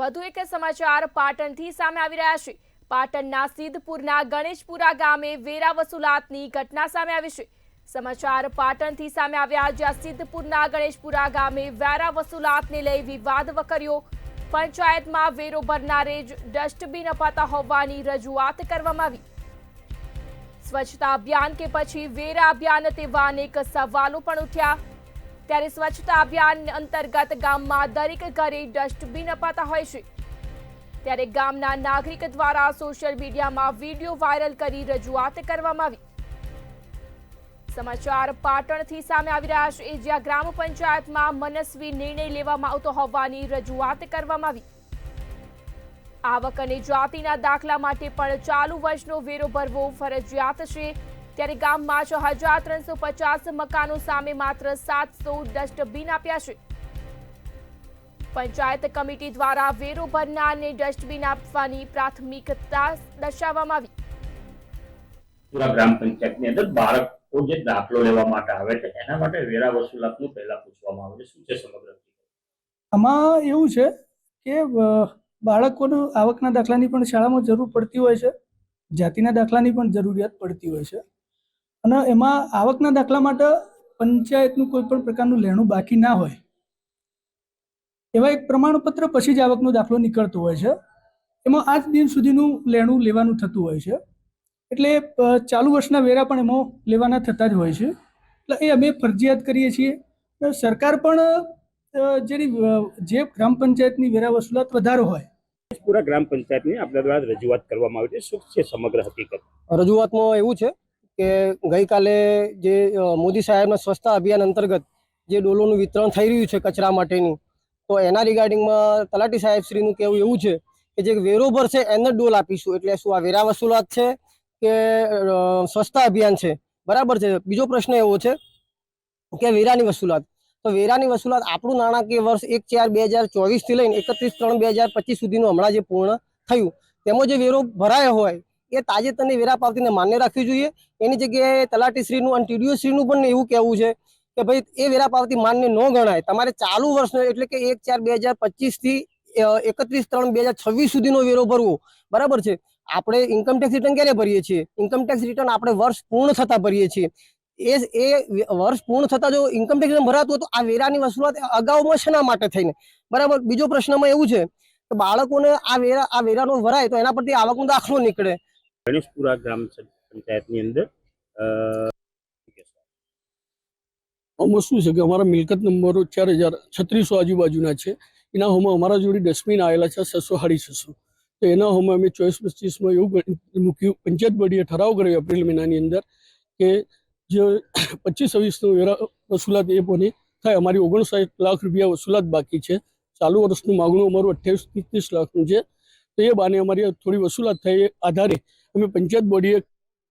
વધુ એક સમાચાર પાટણથી સામે આવી રહ્યા છે। પાટણના સિદ્ધપુરના ગણેશપુરા ગામે વેરા વસૂલાતની ઘટના સામે આવી છે। સમાચાર પાટણથી સામે આવ્યા, જ્યાં સિદ્ધપુરના ગણેશપુરા ગામે વેરા વસૂલાતને લઈ વિવાદ વકર્યો। પંચાયતમાં વેરો ભરનારે જ ડસ્ટબિન અપાતા હોવાની રજૂઆત કરવામાં આવી। સ્વચ્છતા અભિયાન કે પછી વેરા અભિયાન તેવા અનેક સવાલો પણ ઉઠ્યા। ત્યારે સ્વચ્છતા અભિયાન અંતર્ગત ગામમાં દરેક ઘરે ડસ્ટબિન અપાતા હોય છે, ત્યારે ગામના નાગરિક દ્વારા સોશિયલ મીડિયામાં વિડીયો વાયરલ કરી રજૂઆત કરવામાં આવી। સમાચાર પાટણથી સામે આવી રહ્યા છે, જ્યાં ગ્રામ પંચાયતમાં મનસ્વી નિર્ણય લેવામાં આવતો હોવાની રજૂઆત કરવામાં આવી। આવક અને જાતિના દાખલા માટે પણ ચાલુ વર્ષનો વેરો ભરવો ફરજિયાત છે, ત્યારે ગામમાં 6350 મકાનો સામે માત્ર 700 ડસ્ટબિન આપ્યા છે। પંચાયત કમિટી દ્વારા વેરો ભરનારને ડસ્ટબિન આપવાની પ્રાથમિકતા દર્શાવવામાં આવી। પૂરા ગ્રામ પંચાયતની અંદર બાળકો જે દાખલો લેવા માટે આવે છે એના માટે વેરા વસૂલાતનું પહેલા પૂછવામાં આવે છે। શું છે સમગ્ર આમાં એવું છે કે બાળકોનું આવકના દાખલાની પણ શાળામાં જરૂર પડતી હોય છે, જાતિના દાખલાની પણ જરૂરિયાત પડતી હોય છે, અને એમાં આવકના દાખલા માટે પંચાયતનું કોઈ પણ પ્રકારનું લેણું બાકી ના હોય એવા એક પ્રમાણપત્ર પછી જ આવકનો દાખલો નીકળતો હોય છે। એમાં આજ દિન સુધીનું લેણું લેવાનું થતું હોય છે, એટલે ચાલુ વર્ષના વેરા પણ એમાં લેવાના થતા જ હોય છે। એટલે એ અમે ફરજિયાત કરીએ છીએ। સરકાર પણ જે ગ્રામ પંચાયતની વેરા વસૂલાત વધારો હોય પૂરા ગ્રામ પંચાયતની આપણા દ્વારા રજૂઆત કરવામાં આવી છે। શું છે સમગ્ર હકીકત? રજૂઆતમાં એવું છે કે ગઈકાલે જે મોદી સાહેબના સ્વચ્છતા અભિયાન અંતર્ગત જે ડોલોનું વિતરણ થઈ રહ્યું છે કચરા માટેની, તો એના રિગાર્ડિંગમાં તલાટી સાહેબશ્રીનું કહેવું એવું છે કે જે વેરો ભરશે એને ડોલ આપીશું। એટલે શું આ વેરા વસૂલાત છે કે સ્વચ્છતા અભિયાન છે? બરાબર છે। બીજો પ્રશ્ન એવો છે કે વેરાની વસૂલાત, તો વેરાની વસૂલાત આપણું નાણાકીય વર્ષ 1/4/2024 લઈને 31/3/2025 સુધીનું હમણાં જે પૂર્ણ થયું તેમાં જે વેરો ભરાયો હોય એ તાજેતરની વેરા પાવતીને માન્ય રાખવી જોઈએ। એની જગ્યાએ તલાટીશ્રીનું અને ટીડીઓશ્રીનું પણ એવું કહેવું છે કે ભાઈ એ વેરા પાવતી માન્ય ન ગણાય, તમારે ચાલુ વર્ષનો એટલે કે 1/4/2025 થી 31/3/2026 સુધીનો વેરો ભરવો। બરાબર છે। આપણે ઇન્કમટેક્સ રિટર્ન ક્યારે ભરીએ છીએ? ઇન્કમટેક્સ રિટર્ન આપણે વર્ષ પૂર્ણ થતા ભરીએ છીએ। એ વર્ષ પૂર્ણ થતા જો ઇન્કમટેક્સ રિટર્ન ભરાતું હોય તો આ વેરાની વસૂલાત અગાઉમાં શેના માટે થઈને? બરાબર। બીજો પ્રશ્નમાં એવું છે કે બાળકોને આ વેરાનો ભરાય તો એના પરથી આવકનો દાખલો નીકળે। ગણેશપુરા ગ્રામ પંચાયતની અંદર આમાં શું છે કે અમારા મિલકત નંબરો 4036 આજુબાજુના છે। એના હોમાં અમારા જોડે ડસ્ટબિન આવેલા છે 600-650। તો એના હોમાં અમે 24-25માં એવું મૂક્યું, પંચાયત બોડીએ ઠરાવ કર્યો એપ્રિલ મહિનાની અંદર કે જે 25-26નો વેરા વસૂલાત એ બની થાય। અમારી 59 લાખ રૂપિયા વસૂલાત બાકી છે। ચાલુ વર્ષનું માગણું અમારું 28-30 લાખનું છે। તો એ બાને અમારી થોડી વસૂલાત થઈ આધારે અમે પંચાયત બોડીએ